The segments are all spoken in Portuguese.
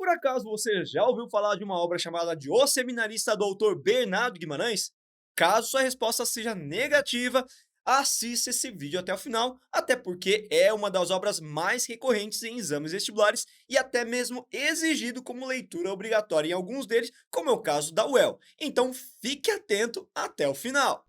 Por acaso você já ouviu falar de uma obra chamada de O Seminarista do autor Bernardo Guimarães? Caso sua resposta seja negativa, assista esse vídeo até o final, até porque é uma das obras mais recorrentes em exames vestibulares e até mesmo exigido como leitura obrigatória em alguns deles, como é o caso da UEL. Então fique atento até o final.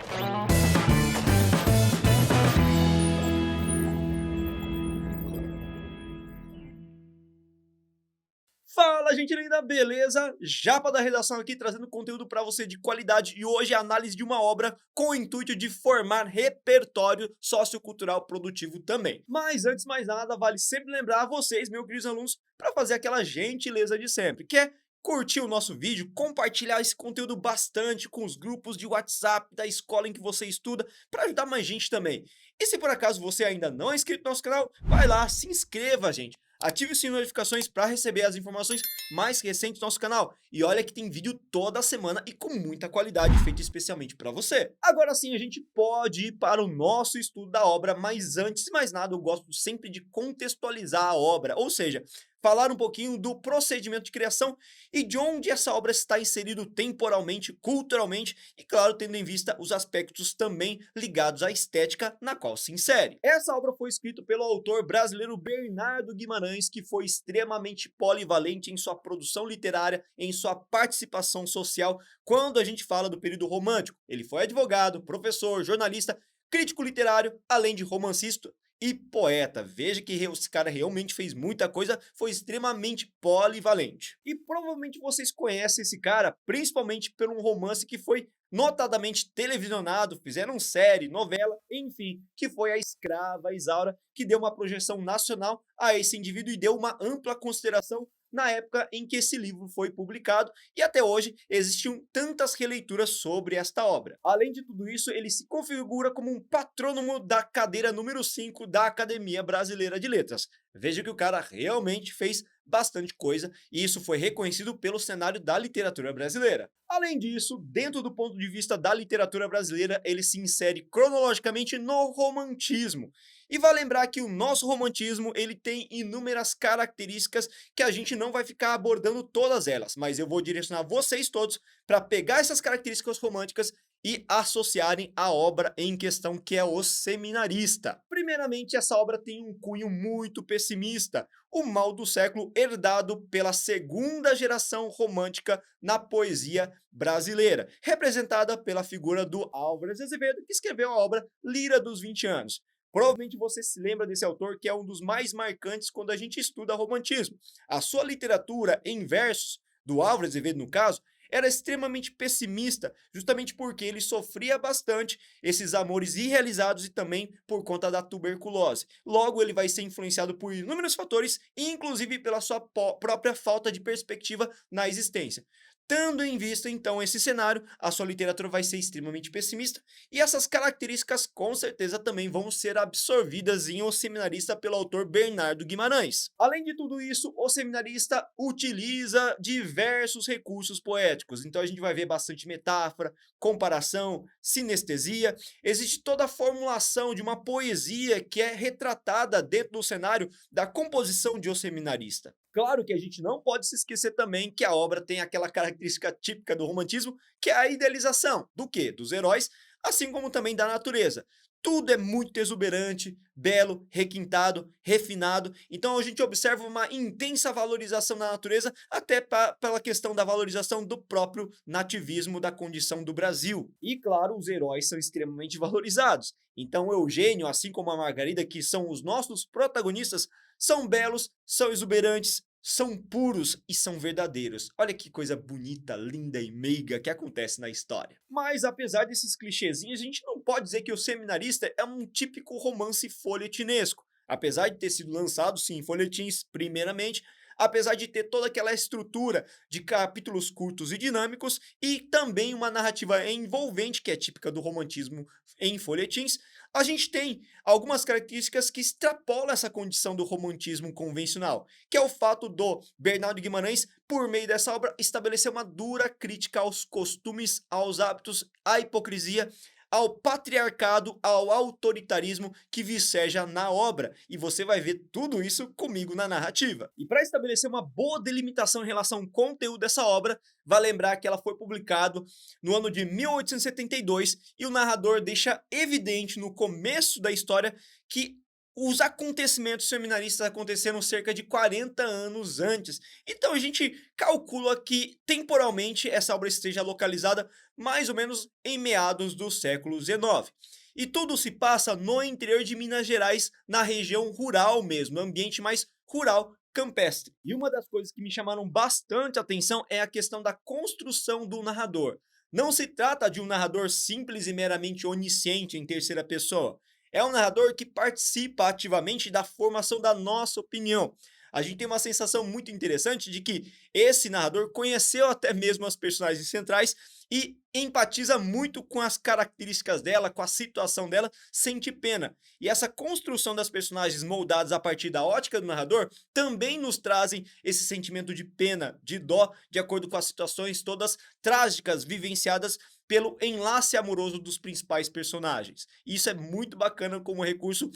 Fala, gente linda, beleza? Japa da redação aqui trazendo conteúdo para você de qualidade e hoje a análise de uma obra com o intuito de formar repertório sociocultural produtivo também. Mas antes de mais nada, vale sempre lembrar a vocês, meus queridos alunos, para fazer aquela gentileza de sempre, que é curtir o nosso vídeo, compartilhar esse conteúdo bastante com os grupos de WhatsApp da escola em que você estuda, para ajudar mais gente também. E se por acaso você ainda não é inscrito no nosso canal, vai lá, se inscreva, gente. Ative o sininho de notificações para receber as informações mais recentes do nosso canal. E olha que tem vídeo toda semana e com muita qualidade, feito especialmente para você. Agora sim, a gente pode ir para o nosso estudo da obra, mas antes de mais nada, eu gosto sempre de contextualizar a obra, ou seja, falar um pouquinho do procedimento de criação e de onde essa obra está inserido temporalmente, culturalmente e, claro, tendo em vista os aspectos também ligados à estética na qual se insere. Essa obra foi escrita pelo autor brasileiro Bernardo Guimarães, que foi extremamente polivalente em sua produção literária, em sua participação social, quando a gente fala do período romântico. Ele foi advogado, professor, jornalista, crítico literário, além de romancista e poeta. Veja que esse cara realmente fez muita coisa, foi extremamente polivalente. E provavelmente vocês conhecem esse cara, principalmente por um romance que foi notadamente televisionado, fizeram série, novela, enfim, que foi A Escrava Isaura, que deu uma projeção nacional a esse indivíduo e deu uma ampla consideração na época em que esse livro foi publicado, e até hoje existiam tantas releituras sobre esta obra. Além de tudo isso, ele se configura como um patrônimo da cadeira número 5 da Academia Brasileira de Letras. Veja que o cara realmente fez bastante coisa e isso foi reconhecido pelo cenário da literatura brasileira. Além disso, dentro do ponto de vista da literatura brasileira, ele se insere cronologicamente no romantismo. E vai lembrar que o nosso romantismo ele tem inúmeras características que a gente não vai ficar abordando todas elas, mas eu vou direcionar vocês todos para pegar essas características românticas e associarem a obra em questão, que é O Seminarista. Primeiramente, essa obra tem um cunho muito pessimista, o mal do século herdado pela segunda geração romântica na poesia brasileira, representada pela figura do Álvares de Azevedo, que escreveu a obra Lira dos 20 anos. Provavelmente você se lembra desse autor, que é um dos mais marcantes quando a gente estuda romantismo. A sua literatura em versos, do Álvares de Azevedo no caso, era extremamente pessimista, justamente porque ele sofria bastante esses amores irrealizados e também por conta da tuberculose. Logo, ele vai ser influenciado por inúmeros fatores, inclusive pela sua própria falta de perspectiva na existência. Tendo em vista então esse cenário, a sua literatura vai ser extremamente pessimista e essas características com certeza também vão ser absorvidas em O Seminarista pelo autor Bernardo Guimarães. Além de tudo isso, o seminarista utiliza diversos recursos poéticos, então a gente vai ver bastante metáfora, comparação, sinestesia, existe toda a formulação de uma poesia que é retratada dentro do cenário da composição de O Seminarista. Claro que a gente não pode se esquecer também que a obra tem aquela característica típica do romantismo, que é a idealização. Do quê? Dos heróis, assim como também da natureza. Tudo é muito exuberante, belo, requintado, refinado. Então a gente observa uma intensa valorização da natureza, até pela questão da valorização do próprio nativismo da condição do Brasil. E claro, os heróis são extremamente valorizados. Então Eugênio, assim como a Margarida, que são os nossos protagonistas, são belos, são exuberantes, são puros e são verdadeiros. Olha que coisa bonita, linda e meiga que acontece na história. Mas apesar desses clichêzinhos, a gente não pode dizer que O Seminarista é um típico romance folhetinesco. Apesar de ter sido lançado, sim, em folhetins primeiramente, apesar de ter toda aquela estrutura de capítulos curtos e dinâmicos e também uma narrativa envolvente, que é típica do romantismo em folhetins, a gente tem algumas características que extrapolam essa condição do romantismo convencional, que é o fato do Bernardo Guimarães, por meio dessa obra, estabelecer uma dura crítica aos costumes, aos hábitos, à hipocrisia, ao patriarcado, ao autoritarismo que viceja na obra. E você vai ver tudo isso comigo na narrativa. E para estabelecer uma boa delimitação em relação ao conteúdo dessa obra, vale lembrar que ela foi publicada no ano de 1872 e o narrador deixa evidente no começo da história que os acontecimentos seminaristas aconteceram cerca de 40 anos antes. Então a gente calcula que temporalmente essa obra esteja localizada mais ou menos em meados do século XIX. E tudo se passa no interior de Minas Gerais, na região rural mesmo, no ambiente mais rural campestre. E uma das coisas que me chamaram bastante atenção é a questão da construção do narrador. Não se trata de um narrador simples e meramente onisciente em terceira pessoa. É um narrador que participa ativamente da formação da nossa opinião. A gente tem uma sensação muito interessante de que esse narrador conheceu até mesmo as personagens centrais e empatiza muito com as características dela, com a situação dela, sente pena. E essa construção das personagens moldadas a partir da ótica do narrador também nos trazem esse sentimento de pena, de dó, de acordo com as situações todas trágicas vivenciadas pelo enlace amoroso dos principais personagens. Isso é muito bacana como recurso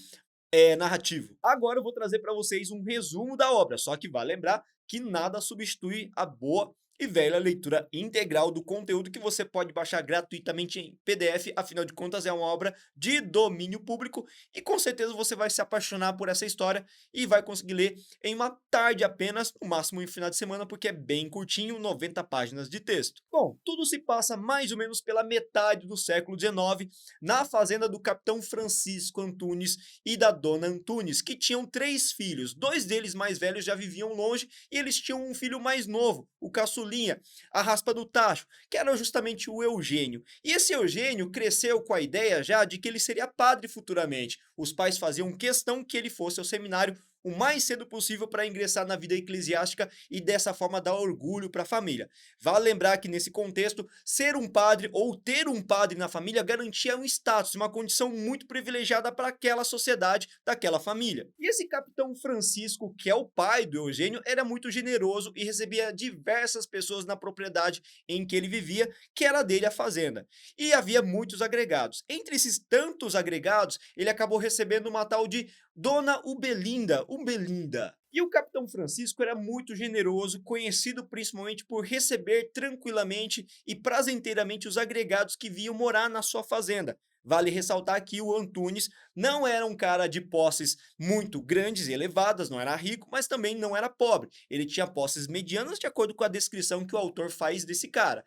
narrativo. Agora eu vou trazer para vocês um resumo da obra, só que vale lembrar que nada substitui a boa e velha leitura integral do conteúdo que você pode baixar gratuitamente em PDF, afinal de contas é uma obra de domínio público e com certeza você vai se apaixonar por essa história e vai conseguir ler em uma tarde apenas, no máximo em final de semana, porque é bem curtinho, 90 páginas de texto. Bom, tudo se passa mais ou menos pela metade do século XIX, na fazenda do capitão Francisco Antunes e da dona Antunes, que tinham 3 filhos. 2 deles mais velhos já viviam longe e eles tinham um filho mais novo, o caçulinha, a raspa do tacho, que era justamente o Eugênio. E esse Eugênio cresceu com a ideia já de que ele seria padre futuramente. Os pais faziam questão que ele fosse ao seminário o mais cedo possível para ingressar na vida eclesiástica e dessa forma dar orgulho para a família. Vale lembrar que nesse contexto, ser um padre ou ter um padre na família garantia um status, uma condição muito privilegiada para aquela sociedade, daquela família. E esse capitão Francisco, que é o pai do Eugênio, era muito generoso e recebia diversas pessoas na propriedade em que ele vivia, que era dele a fazenda. E havia muitos agregados. Entre esses tantos agregados, ele acabou recebendo uma tal de Dona Ubelinda. E o capitão Francisco era muito generoso, conhecido principalmente por receber tranquilamente e prazenteiramente os agregados que vinham morar na sua fazenda. Vale ressaltar que o Antunes não era um cara de posses muito grandes e elevadas, não era rico, mas também não era pobre. Ele tinha posses medianas de acordo com a descrição que o autor faz desse cara.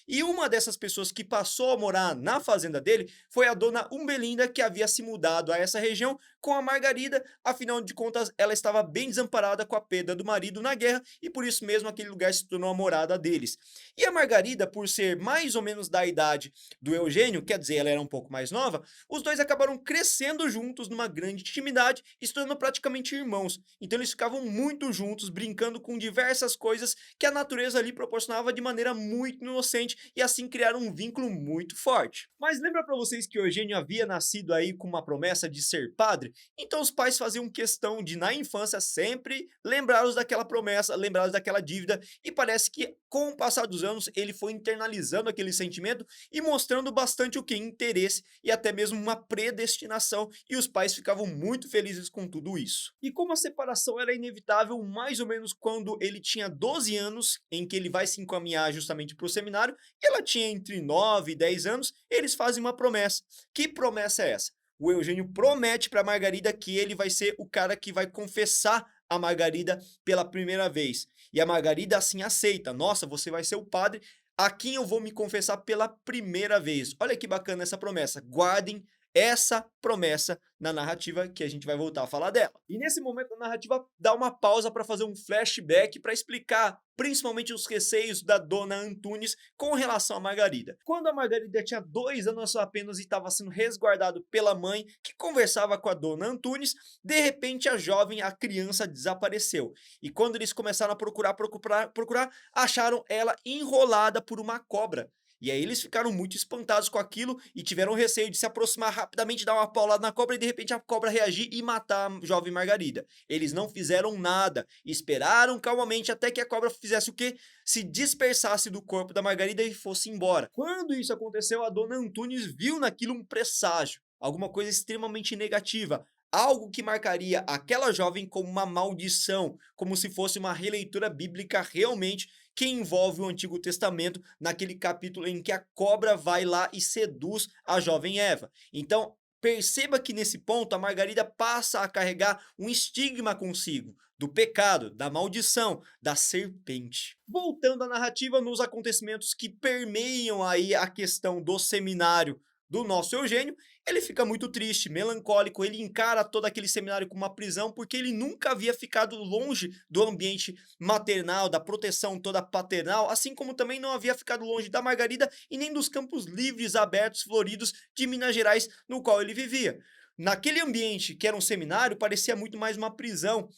E uma dessas pessoas que passou a morar na fazenda dele foi a dona Umbelinda, que havia se mudado a essa região com a Margarida, afinal de contas ela estava bem desamparada com a perda do marido na guerra e por isso mesmo aquele lugar se tornou a morada deles. E a Margarida, por ser mais ou menos da idade do Eugênio, quer dizer, ela era um pouco mais nova, os dois acabaram crescendo juntos numa grande intimidade e se tornando praticamente irmãos. Então eles ficavam muito juntos, brincando com diversas coisas que a natureza ali proporcionava de maneira muito inocente e assim criaram um vínculo muito forte. Mas lembra para vocês que Eugênio havia nascido aí com uma promessa de ser padre? Então os pais faziam questão de, na infância, sempre lembrá-los daquela promessa, lembrá-los daquela dívida, e parece que com o passar dos anos ele foi internalizando aquele sentimento e mostrando bastante o que? Interesse e até mesmo uma predestinação, e os pais ficavam muito felizes com tudo isso. E como a separação era inevitável, mais ou menos quando ele tinha 12 anos, em que ele vai se encaminhar justamente para o seminário, ela tinha entre 9 e 10 anos, eles fazem uma promessa. Que promessa é essa? O Eugênio promete para Margarida que ele vai ser o cara que vai confessar a Margarida pela primeira vez. E a Margarida assim aceita. Nossa, você vai ser o padre a quem eu vou me confessar pela primeira vez. Olha que bacana essa promessa. Guardem essa promessa na narrativa, que a gente vai voltar a falar dela. E nesse momento a narrativa dá uma pausa para fazer um flashback para explicar principalmente os receios da dona Antunes com relação a Margarida. Quando a Margarida tinha 2 anos apenas e estava sendo resguardado pela mãe, que conversava com a dona Antunes, de repente a jovem, a criança, desapareceu. E quando eles começaram a procurar, acharam ela enrolada por uma cobra. E aí eles ficaram muito espantados com aquilo e tiveram receio de se aproximar rapidamente, dar uma paulada na cobra e de repente a cobra reagir e matar a jovem Margarida. Eles não fizeram nada, esperaram calmamente até que a cobra fizesse o quê? Se dispersasse do corpo da Margarida e fosse embora. Quando isso aconteceu, a dona Antunes viu naquilo um presságio, alguma coisa extremamente negativa, algo que marcaria aquela jovem como uma maldição, como se fosse uma releitura bíblica realmente que envolve o Antigo Testamento, naquele capítulo em que a cobra vai lá e seduz a jovem Eva. Então, perceba que nesse ponto a Margarida passa a carregar um estigma consigo, do pecado, da maldição, da serpente. Voltando à narrativa, nos acontecimentos que permeiam aí a questão do seminário do nosso Eugênio, ele fica muito triste, melancólico, ele encara todo aquele seminário como uma prisão porque ele nunca havia ficado longe do ambiente maternal, da proteção toda paternal, assim como também não havia ficado longe da Margarida e nem dos campos livres, abertos, floridos de Minas Gerais, no qual ele vivia. Naquele ambiente que era um seminário, parecia muito mais uma prisão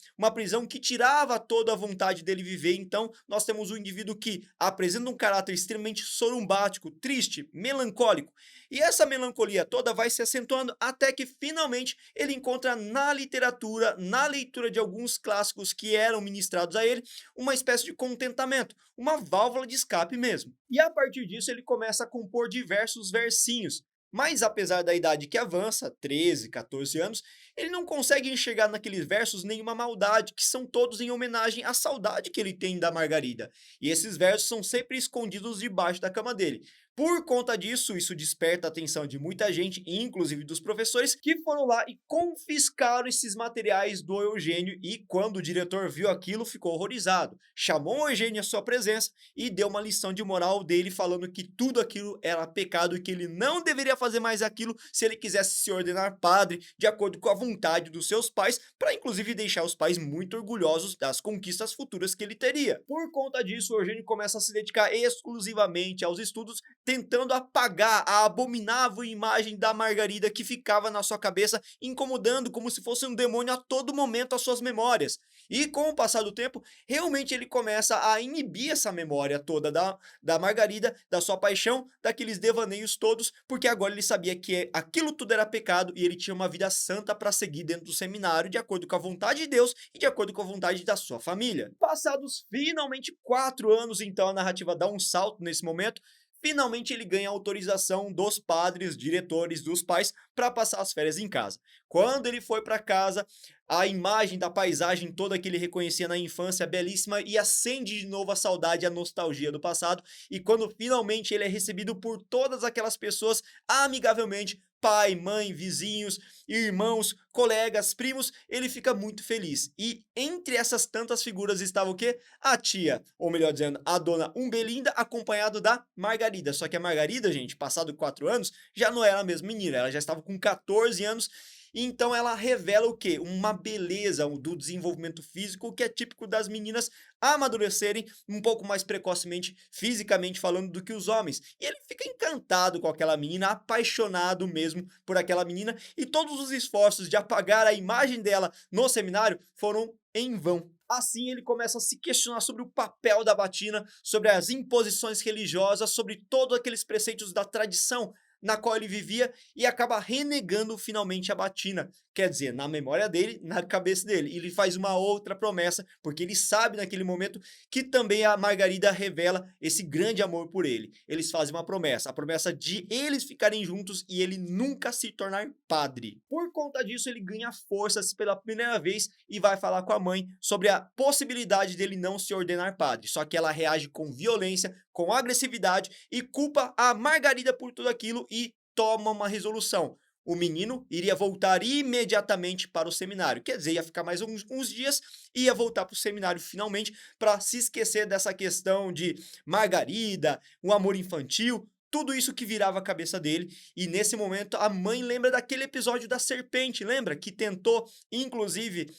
que tirava toda a vontade dele viver. Então, nós temos um indivíduo que apresenta um caráter extremamente sorumbático, triste, melancólico. E essa melancolia toda vai se acentuando até que finalmente ele encontra na literatura, na leitura de alguns clássicos que eram ministrados a ele, uma espécie de contentamento, uma válvula de escape mesmo. E a partir disso ele começa a compor diversos versinhos. Mas apesar da idade que avança, 13, 14 anos, ele não consegue enxergar naqueles versos nenhuma maldade, que são todos em homenagem à saudade que ele tem da Margarida. E esses versos são sempre escondidos debaixo da cama dele. Por conta disso, isso desperta a atenção de muita gente, inclusive dos professores, que foram lá e confiscaram esses materiais do Eugênio. E quando o diretor viu aquilo, ficou horrorizado. Chamou o Eugênio à sua presença e deu uma lição de moral dele, falando que tudo aquilo era pecado e que ele não deveria fazer mais aquilo se ele quisesse se ordenar padre, de acordo com a vontade dos seus pais, para inclusive deixar os pais muito orgulhosos das conquistas futuras que ele teria. Por conta disso, o Eugênio começa a se dedicar exclusivamente aos estudos, tentando apagar a abominável imagem da Margarida que ficava na sua cabeça, incomodando como se fosse um demônio a todo momento as suas memórias. E com o passar do tempo, realmente ele começa a inibir essa memória toda da Margarida, da sua paixão, daqueles devaneios todos, porque agora ele sabia que aquilo tudo era pecado e ele tinha uma vida santa para seguir dentro do seminário, de acordo com a vontade de Deus e de acordo com a vontade da sua família. Passados finalmente 4 anos, então a narrativa dá um salto nesse momento. Finalmente ele ganha autorização dos padres, diretores, dos pais para passar as férias em casa. Quando ele foi para casa, a imagem da paisagem toda que ele reconhecia na infância belíssima e acende de novo a saudade e a nostalgia do passado. E quando finalmente ele é recebido por todas aquelas pessoas amigavelmente, pai, mãe, vizinhos, irmãos, colegas, primos, ele fica muito feliz. E entre essas tantas figuras estava o quê? A tia, ou melhor dizendo, a dona Umbelinda, acompanhado da Margarida. Só que a Margarida, gente, passado 4 anos, já não era a mesma menina, ela já estava com 14 anos. E então ela revela o quê? Uma beleza do desenvolvimento físico que é típico das meninas amadurecerem um pouco mais precocemente, fisicamente falando, do que os homens. E ele fica encantado com aquela menina, apaixonado mesmo por aquela menina, e todos os esforços de apagar a imagem dela no seminário foram em vão. Assim ele começa a se questionar sobre o papel da batina, sobre as imposições religiosas, sobre todos aqueles preceitos da tradição na qual ele vivia e acaba renegando finalmente a batina. Quer dizer, na memória dele, na cabeça dele. E ele faz uma outra promessa, porque ele sabe naquele momento que também a Margarida revela esse grande amor por ele. Eles fazem uma promessa, a promessa de eles ficarem juntos e ele nunca se tornar padre. Por conta disso, ele ganha forças pela primeira vez e vai falar com a mãe sobre a possibilidade dele não se ordenar padre. Só que ela reage com violência, com agressividade e culpa a Margarida por tudo aquilo e toma uma resolução. O menino iria voltar imediatamente para o seminário, quer dizer, ia ficar mais uns dias e ia voltar para o seminário finalmente para se esquecer dessa questão de Margarida, um amor infantil, tudo isso que virava a cabeça dele. E nesse momento a mãe lembra daquele episódio da serpente, lembra? Que tentou, inclusive,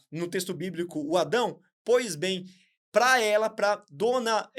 no texto bíblico, o Adão? Pois bem, para ela, para dona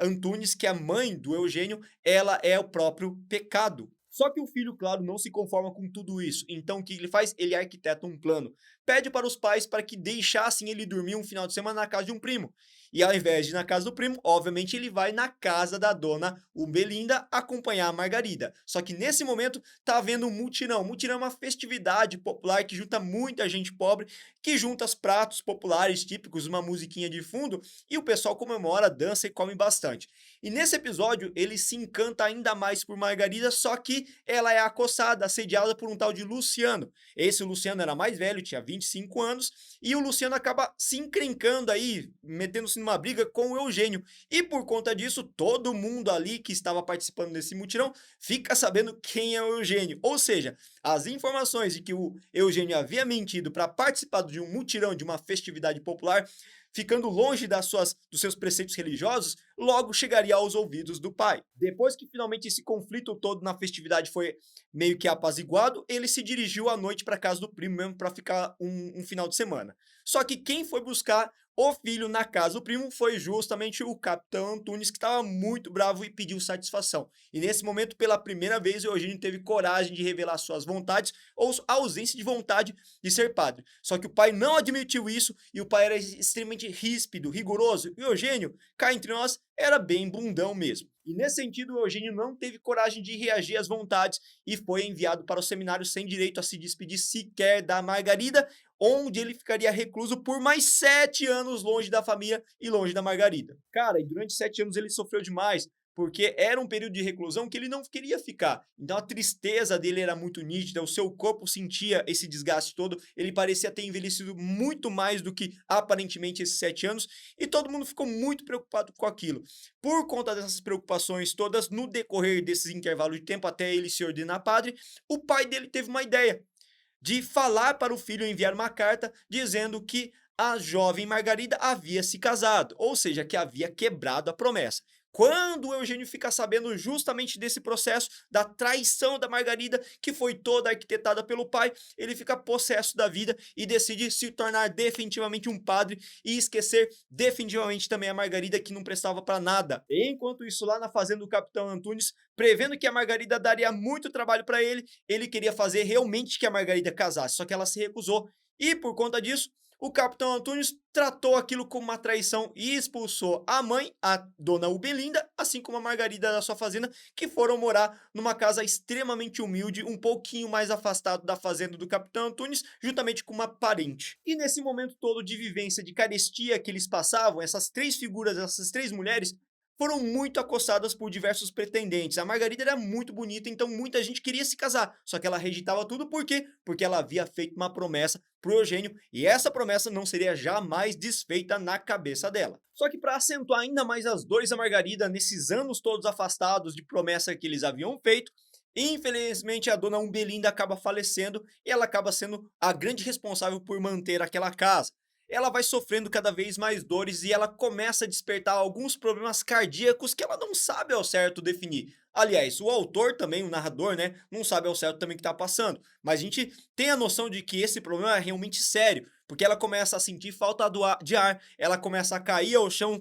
Antunes, que é a mãe do Eugênio, ela é o próprio pecado. Só que o filho, claro, não se conforma com tudo isso. Então o que ele faz? Ele arquiteta um plano pede para os pais para que deixassem ele dormir um final de semana na casa de um primo. E ao invés de ir na casa do primo, obviamente ele vai na casa da dona Ubelinda acompanhar a Margarida. Só que nesse momento tá havendo um mutirão. Mutirão é uma festividade popular que junta muita gente pobre, que junta os pratos populares típicos, uma musiquinha de fundo, e o pessoal comemora, dança e come bastante. E nesse episódio ele se encanta ainda mais por Margarida, só que ela é acossada, assediada por um tal de Luciano. Esse Luciano era mais velho, tinha 25 anos, e o Luciano acaba se encrencando aí, metendo-se numa briga com o Eugênio. E por conta disso, todo mundo ali que estava participando desse mutirão fica sabendo quem é o Eugênio. Ou seja, as informações de que o Eugênio havia mentido para participar de um mutirão, de uma festividade popular, ficando longe dos seus preceitos religiosos, logo chegaria aos ouvidos do pai. Depois que finalmente esse conflito todo na festividade foi meio que apaziguado, ele se dirigiu à noite para casa do primo mesmo para ficar um final de semana. Só que quem foi buscar o filho na casa do primo foi justamente o Capitão Antunes, que estava muito bravo e pediu satisfação. E nesse momento, pela primeira vez, o Eugênio teve coragem de revelar suas vontades ou a ausência de vontade de ser padre. Só que o pai não admitiu isso e o pai era extremamente ríspido, rigoroso. E o Eugênio, cá entre nós, era bem bundão mesmo. E nesse sentido, o Eugênio não teve coragem de reagir às vontades e foi enviado para o seminário sem direito a se despedir sequer da Margarida, onde ele ficaria recluso por mais 7 anos longe da família e longe da Margarida. Cara, e durante 7 anos ele sofreu demais, porque era um período de reclusão que ele não queria ficar. Então a tristeza dele era muito nítida, o seu corpo sentia esse desgaste todo, ele parecia ter envelhecido muito mais do que aparentemente esses 7 anos, e todo mundo ficou muito preocupado com aquilo. Por conta dessas preocupações todas, no decorrer desses intervalos de tempo até ele se ordenar padre, o pai dele teve uma ideia de falar para o filho enviar uma carta dizendo que a jovem Margarida havia se casado, ou seja, que havia quebrado a promessa. Quando o Eugênio fica sabendo justamente desse processo, da traição da Margarida, que foi toda arquitetada pelo pai, ele fica possesso da vida e decide se tornar definitivamente um padre e esquecer definitivamente também a Margarida, que não prestava para nada. Enquanto isso, lá na fazenda do Capitão Antunes, prevendo que a Margarida daria muito trabalho para ele queria fazer realmente que a Margarida casasse, só que ela se recusou. E por conta disso, o Capitão Antunes tratou aquilo como uma traição e expulsou a mãe, a dona Ubelinda, assim como a Margarida da sua fazenda, que foram morar numa casa extremamente humilde, um pouquinho mais afastado da fazenda do Capitão Antunes, juntamente com uma parente. E nesse momento todo de vivência, de carestia que eles passavam, essas três figuras, essas três mulheres, foram muito acossadas por diversos pretendentes. A Margarida era muito bonita, então muita gente queria se casar, só que ela rejeitava tudo, por quê? Porque ela havia feito uma promessa pro Eugênio, e essa promessa não seria jamais desfeita na cabeça dela. Só que para acentuar ainda mais as dores da Margarida, nesses anos todos afastados de promessa que eles haviam feito, infelizmente a dona Ubelinda acaba falecendo, e ela acaba sendo a grande responsável por manter aquela casa. Ela vai sofrendo cada vez mais dores e ela começa a despertar alguns problemas cardíacos que ela não sabe ao certo definir. Aliás, o autor também, o narrador, né, não sabe ao certo também o que está passando. Mas a gente tem a noção de que esse problema é realmente sério, porque ela começa a sentir falta de ar, ela começa a cair ao chão,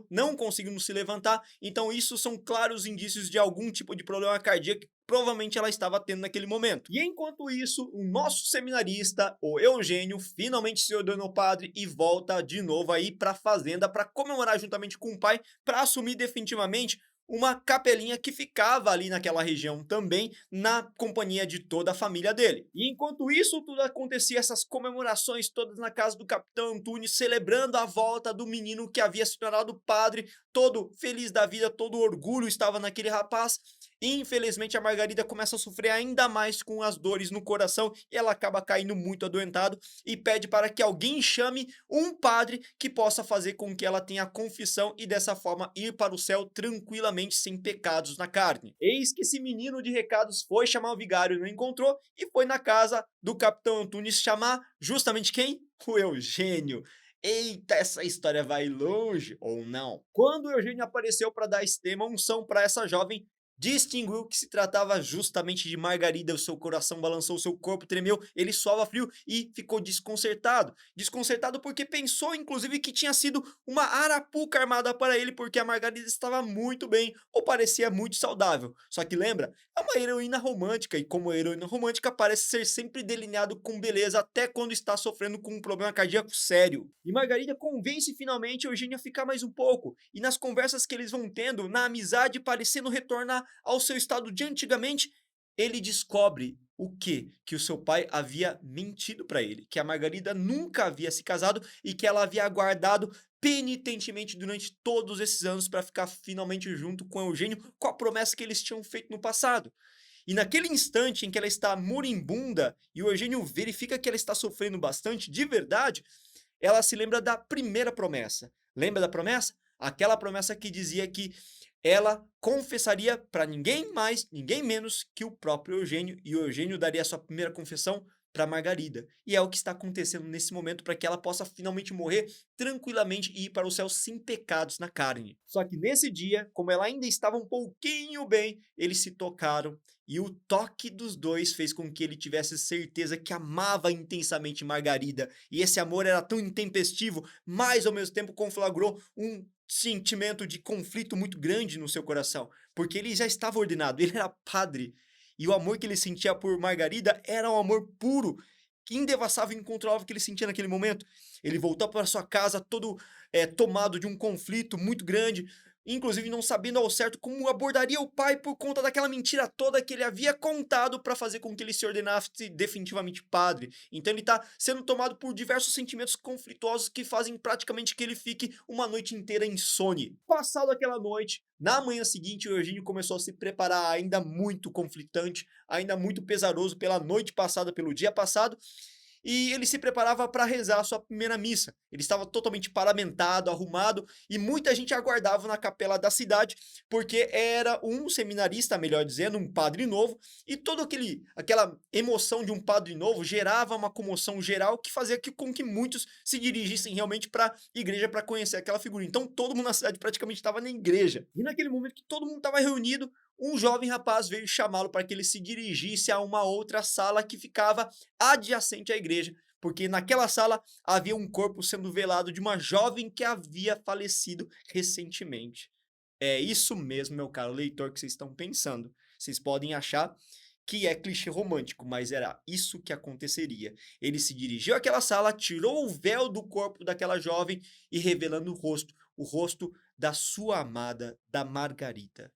não conseguindo se levantar. Então isso são claros indícios de algum tipo de problema cardíaco que provavelmente ela estava tendo naquele momento. E enquanto isso, o nosso seminarista, o Eugênio, finalmente se ordenou padre e volta de novo aí para a fazenda para comemorar juntamente com o pai, para assumir definitivamente uma capelinha que ficava ali naquela região também, na companhia de toda a família dele. E enquanto isso tudo acontecia, essas comemorações todas na casa do Capitão Antunes, celebrando a volta do menino que havia se tornado padre, todo feliz da vida, todo orgulho estava naquele rapaz. Infelizmente a Margarida começa a sofrer ainda mais com as dores no coração e ela acaba caindo muito adoentado e pede para que alguém chame um padre que possa fazer com que ela tenha confissão e dessa forma ir para o céu tranquilamente sem pecados na carne. Eis que esse menino de recados foi chamar o vigário, não encontrou e foi na casa do Capitão Antunes chamar justamente quem? O Eugênio. Eita, essa história vai longe ou não? Quando o Eugênio apareceu para dar extrema unção para essa jovem, distinguiu que se tratava justamente de Margarida, o seu coração balançou, o seu corpo tremeu, ele suava frio e ficou desconcertado. Desconcertado porque pensou, inclusive, que tinha sido uma arapuca armada para ele, porque a Margarida estava muito bem, ou parecia muito saudável. Só que lembra, é uma heroína romântica, e como heroína romântica parece ser sempre delineado com beleza, até quando está sofrendo com um problema cardíaco sério. E Margarida convence finalmente Eugênio a ficar mais um pouco, e nas conversas que eles vão tendo, na amizade parecendo retornar ao seu estado de antigamente, ele descobre o quê? Que o seu pai havia mentido para ele, que a Margarida nunca havia se casado e que ela havia aguardado penitentemente durante todos esses anos para ficar finalmente junto com Eugênio, com a promessa que eles tinham feito no passado. E naquele instante em que ela está moribunda e o Eugênio verifica que ela está sofrendo bastante, de verdade, ela se lembra da primeira promessa. Lembra da promessa? Aquela promessa que dizia que ela confessaria para ninguém mais, ninguém menos que o próprio Eugênio, e o Eugênio daria a sua primeira confessão para Margarida. E é o que está acontecendo nesse momento para que ela possa finalmente morrer tranquilamente e ir para o céu sem pecados na carne. Só que nesse dia, como ela ainda estava um pouquinho bem, eles se tocaram e o toque dos dois fez com que ele tivesse certeza que amava intensamente Margarida. E esse amor era tão intempestivo, mas ao mesmo tempo conflagrou um sentimento de conflito muito grande no seu coração, porque ele já estava ordenado, ele era padre, e o amor que ele sentia por Margarida era um amor puro, indevassável e incontrolável que ele sentia naquele momento. Ele voltou para sua casa todo tomado de um conflito muito grande, inclusive não sabendo ao certo como abordaria o pai por conta daquela mentira toda que ele havia contado para fazer com que ele se ordenasse definitivamente padre. Então ele está sendo tomado por diversos sentimentos conflituosos que fazem praticamente que ele fique uma noite inteira insone. Passado aquela noite, na manhã seguinte, o Eugênio começou a se preparar ainda muito conflitante, ainda muito pesaroso pela noite passada, pelo dia passado, e ele se preparava para rezar a sua primeira missa. Ele estava totalmente paramentado, arrumado, e muita gente aguardava na capela da cidade, porque era um seminarista, melhor dizendo, um padre novo, e toda aquela emoção de um padre novo gerava uma comoção geral que fazia com que muitos se dirigissem realmente para a igreja para conhecer aquela figura. Então todo mundo na cidade praticamente estava na igreja. E naquele momento que todo mundo estava reunido, um jovem rapaz veio chamá-lo para que ele se dirigisse a uma outra sala que ficava adjacente à igreja, porque naquela sala havia um corpo sendo velado de uma jovem que havia falecido recentemente. É isso mesmo, meu caro leitor, que vocês estão pensando. Vocês podem achar que é clichê romântico, mas era isso que aconteceria. Ele se dirigiu àquela sala, tirou o véu do corpo daquela jovem e revelando o rosto da sua amada, da Margarida.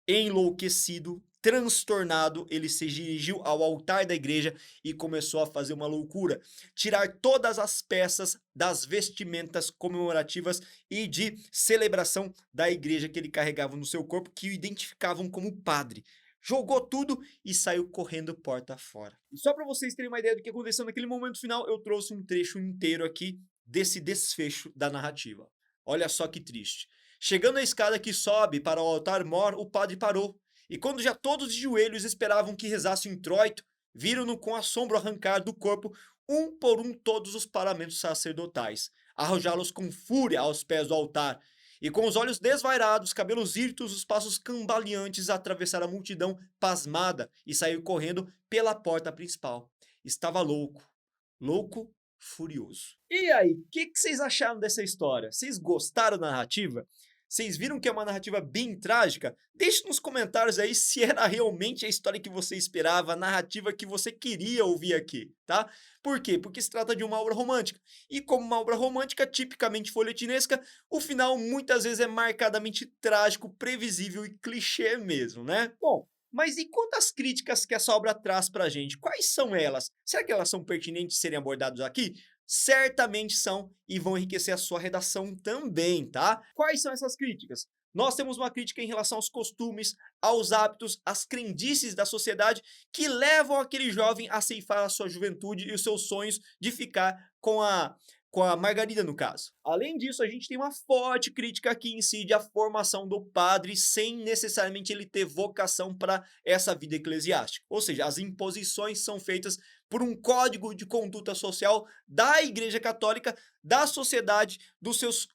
Enlouquecido, transtornado, ele se dirigiu ao altar da igreja e começou a fazer uma loucura, tirar todas as peças das vestimentas comemorativas e de celebração da igreja que ele carregava no seu corpo, que o identificavam como padre. Jogou tudo e saiu correndo porta fora. E só para vocês terem uma ideia do que aconteceu naquele momento final, eu trouxe um trecho inteiro aqui desse desfecho da narrativa. Olha só que triste. Chegando à escada que sobe para o altar-mor, o padre parou, e quando já todos de joelhos esperavam que rezasse o introito, viram-no com assombro arrancar do corpo, um por um, todos os paramentos sacerdotais, arrojá-los com fúria aos pés do altar, e com os olhos desvairados, cabelos hirtos, os passos cambaleantes, atravessar a multidão pasmada e sair correndo pela porta principal. Estava louco, louco, furioso. E aí, o que vocês acharam dessa história? Vocês gostaram da narrativa? Vocês viram que é uma narrativa bem trágica? Deixe nos comentários aí se era realmente a história que você esperava, a narrativa que você queria ouvir aqui, tá? Por quê? Porque se trata de uma obra romântica. E como uma obra romântica tipicamente folhetinesca, o final muitas vezes é marcadamente trágico, previsível e clichê mesmo, né? Bom, mas e quantas críticas que essa obra traz pra gente? Quais são elas? Será que elas são pertinentes de serem abordadas aqui? Certamente são e vão enriquecer a sua redação também, tá? Quais são essas críticas? Nós temos uma crítica em relação aos costumes, aos hábitos, às crendices da sociedade que levam aquele jovem a ceifar a sua juventude e os seus sonhos de ficar com a Margarida no caso. Além disso, a gente tem uma forte crítica que incide a formação do padre sem necessariamente ele ter vocação para essa vida eclesiástica. Ou seja, as imposições são feitas por um código de conduta social da Igreja Católica, da sociedade, dos seus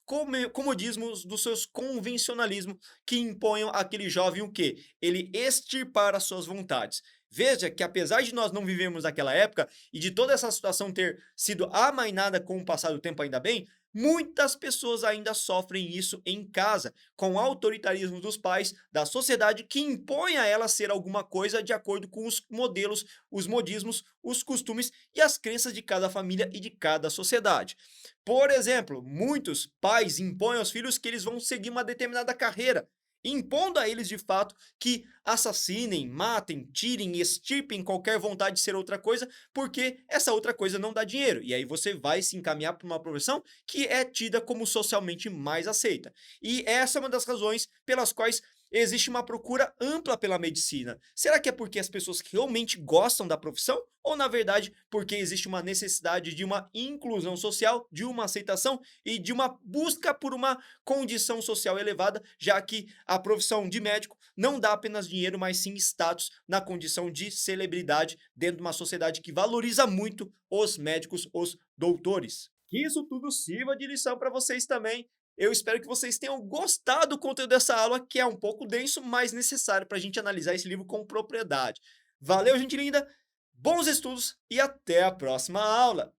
comodismos, dos seus convencionalismos que imponham àquele jovem o quê? Ele extirpar as suas vontades. Veja que apesar de nós não vivemos naquela época e de toda essa situação ter sido amainada com o passar do tempo ainda bem, muitas pessoas ainda sofrem isso em casa, com o autoritarismo dos pais, da sociedade que impõe a ela ser alguma coisa de acordo com os modelos, os modismos, os costumes e as crenças de cada família e de cada sociedade. Por exemplo, muitos pais impõem aos filhos que eles vão seguir uma determinada carreira, impondo a eles de fato que assassinem, matem, tirem, extirpem qualquer vontade de ser outra coisa, porque essa outra coisa não dá dinheiro. E aí você vai se encaminhar para uma profissão que é tida como socialmente mais aceita. E essa é uma das razões pelas quais existe uma procura ampla pela medicina. Será que é porque as pessoas realmente gostam da profissão? Ou, na verdade, porque existe uma necessidade de uma inclusão social, de uma aceitação e de uma busca por uma condição social elevada, já que a profissão de médico não dá apenas dinheiro, mas sim status na condição de celebridade dentro de uma sociedade que valoriza muito os médicos, os doutores. Que isso tudo sirva de lição para vocês também. Eu espero que vocês tenham gostado do conteúdo dessa aula, que é um pouco denso, mas necessário para a gente analisar esse livro com propriedade. Valeu, gente linda, bons estudos e até a próxima aula!